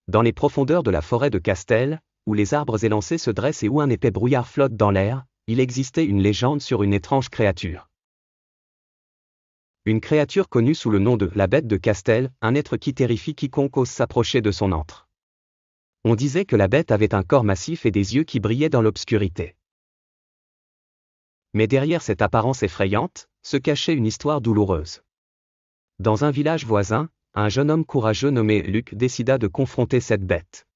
Dans les profondeurs de la forêt de Castel, où les arbres élancés se dressent et où un épais brouillard flotte dans l'air, il existait une légende sur une étrange créature. Une créature connue sous le nom de la bête de Castel, un être qui terrifie quiconque ose s'approcher de son antre. On disait que la bête avait un corps massif et des yeux qui brillaient dans l'obscurité. Mais derrière cette apparence effrayante, se cachait une histoire douloureuse. Dans un village voisin, un jeune homme courageux nommé Luc décida de confronter cette bête.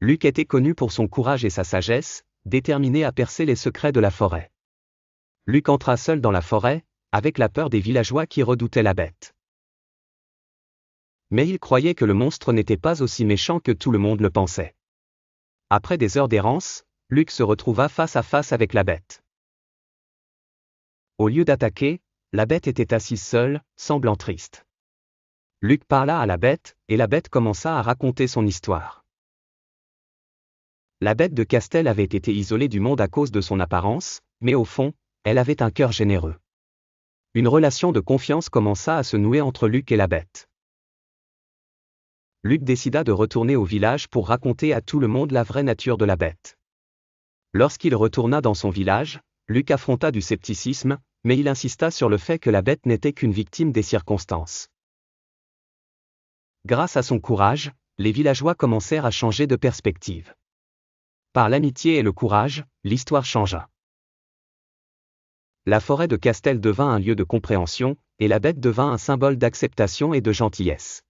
Luc était connu pour son courage et sa sagesse, déterminé à percer les secrets de la forêt. Luc entra seul dans la forêt, avec la peur des villageois qui redoutaient la bête. Mais il croyait que le monstre n'était pas aussi méchant que tout le monde le pensait. Après des heures d'errance, Luc se retrouva face à face avec la bête. Au lieu d'attaquer, la bête était assise seule, semblant triste. Luc parla à la bête, et la bête commença à raconter son histoire. La bête de Castel avait été isolée du monde à cause de son apparence, mais au fond, elle avait un cœur généreux. Une relation de confiance commença à se nouer entre Luc et la bête. Luc décida de retourner au village pour raconter à tout le monde la vraie nature de la bête. Lorsqu'il retourna dans son village, Luc affronta du scepticisme, mais il insista sur le fait que la bête n'était qu'une victime des circonstances. Grâce à son courage, les villageois commencèrent à changer de perspective. Par l'amitié et le courage, l'histoire changea. La forêt de Castel devint un lieu de compréhension, et la bête devint un symbole d'acceptation et de gentillesse.